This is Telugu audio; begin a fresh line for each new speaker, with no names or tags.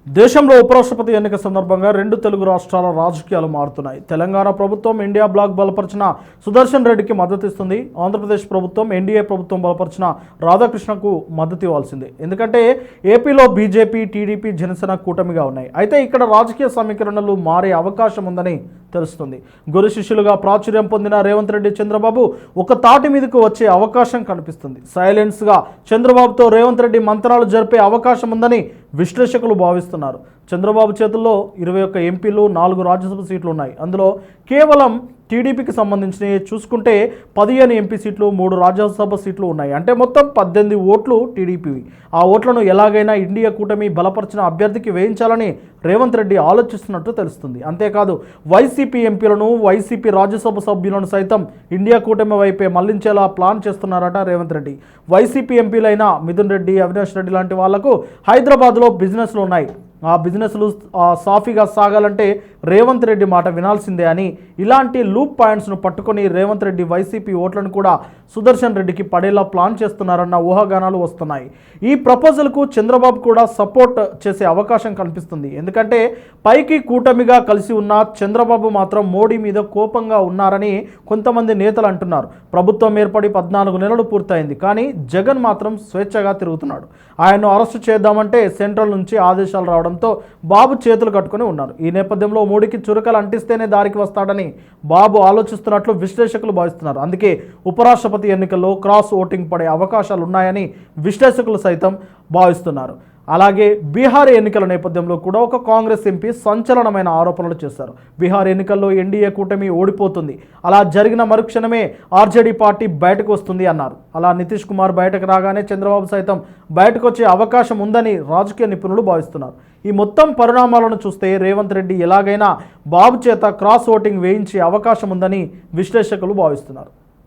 దేశంలో ఉపరాష్ట్రపతి ఎన్నిక సందర్భంగా రెండు తెలుగు రాష్ట్రాల రాజకీయాలు మారుతున్నాయి. తెలంగాణ ప్రభుత్వం ఇండియా బ్లాక్ బలపరిచిన సుదర్శన్ రెడ్డికి మద్దతు ఇస్తుంది. ఆంధ్రప్రదేశ్ ప్రభుత్వం ఎన్డీఏ ప్రభుత్వం బలపరిచిన రాధాకృష్ణకు మద్దతు ఇవ్వాల్సిందే. ఎందుకంటే ఏపీలో బీజేపీ, టీడీపీ, జనసేన కూటమిగా ఉన్నాయి. అయితే ఇక్కడ రాజకీయ సమీకరణలు మారే అవకాశం ఉందని తెలుస్తుంది. గురు శిష్యులుగా ప్రాచుర్యం పొందిన రేవంత్ రెడ్డి, చంద్రబాబు ఒక తాటి మీదకు వచ్చే అవకాశం కనిపిస్తుంది. సైలెన్స్గా చంద్రబాబుతో రేవంత్ రెడ్డి మంత్రాలు జరిపే అవకాశం ఉందని విశ్లేషకులు భావిస్తున్నారు. చంద్రబాబు చేతుల్లో 21 ఎంపీలు, 4 రాజ్యసభ సీట్లు ఉన్నాయి. అందులో కేవలం టీడీపీకి సంబంధించినవి చూసుకుంటే 15 ఎంపీ సీట్లు, 3 రాజ్యసభ సీట్లు ఉన్నాయి. అంటే మొత్తం 18 ఓట్లు టీడీపీవి. ఆ ఓట్లను ఎలాగైనా ఇండియా కూటమి బలపరిచిన అభ్యర్థికి వేయించాలని రేవంత్ రెడ్డి ఆలోచిస్తున్నట్టు తెలుస్తుంది. అంతేకాదు వైసీపీ ఎంపీలను, వైసీపీ రాజ్యసభ సభ్యులను సైతం ఇండియా కూటమి వైపే మళ్లించేలా ప్లాన్ చేస్తున్నారట రేవంత్ రెడ్డి. వైసీపీ ఎంపీలైన మిథున్ రెడ్డి, అవినాష్ రెడ్డి లాంటి వాళ్లకు హైదరాబాద్లో బిజినెస్లు ఉన్నాయి. ఆ బిజినెస్లు సాఫీగా సాగాలంటే రేవంత్ రెడ్డి మాట వినాల్సిందే అని ఇలాంటి లూప్ పాయింట్స్ను పట్టుకొని రేవంత్ రెడ్డి వైసీపీ ఓట్లను కూడా సుదర్శన్ రెడ్డికి పడేలా ప్లాన్ చేస్తున్నారన్న ఊహాగానాలు వస్తున్నాయి. ఈ ప్రపోజల్కు చంద్రబాబు కూడా సపోర్ట్ చేసే అవకాశం కనిపిస్తుంది. ఎందుకంటే పైకి కూటమిగా కలిసి ఉన్న చంద్రబాబు మాత్రం మోడీ మీద కోపంగా ఉన్నారని కొంతమంది నేతలు అంటున్నారు. ప్రభుత్వం ఏర్పడి 14 నెలలు పూర్తయింది, కానీ జగన్ మాత్రం స్వేచ్ఛగా తిరుగుతున్నాడు. ఆయన్ను అరెస్టు చేద్దామంటే సెంట్రల్ నుంచి ఆదేశాలు రావడంతో బాబు చేతులు కట్టుకుని ఉన్నారు. ఈ నేపథ్యంలో మోడీకి చురకలు అంటిస్తేనే దారికి వస్తాడని బాబు ఆలోచిస్తున్నట్లు విశ్లేషకులు భావిస్తున్నారు. అందుకే ఉపరాష్ట్రపతి ఎన్నికల్లో క్రాస్ ఓటింగ్ పడే అవకాశాలు ఉన్నాయని విశ్లేషకులు సైతం భావిస్తున్నారు. అలాగే బీహార్ ఎన్నికల నేపథ్యంలో కూడా ఒక కాంగ్రెస్ ఎంపీ సంచలనమైన ఆరోపణలు చేశారు. బీహార్ ఎన్నికల్లో ఎన్డీఏ కూటమి ఓడిపోతుంది, అలా జరిగిన మరుక్షణమే ఆర్జేడీ పార్టీ బయటకు వస్తుంది అన్నారు. అలా నితీష్ కుమార్ బయటకు రాగానే చంద్రబాబు సైతం బయటకు వచ్చే అవకాశం ఉందని రాజకీయ నిపుణులు భావిస్తున్నారు. ఈ మొత్తం పరిణామాలను చూస్తే రేవంత్ రెడ్డి ఎలాగైనా బాబు చేత క్రాస్ ఓటింగ్ వేయించే అవకాశం ఉందని విశ్లేషకులు భావిస్తున్నారు.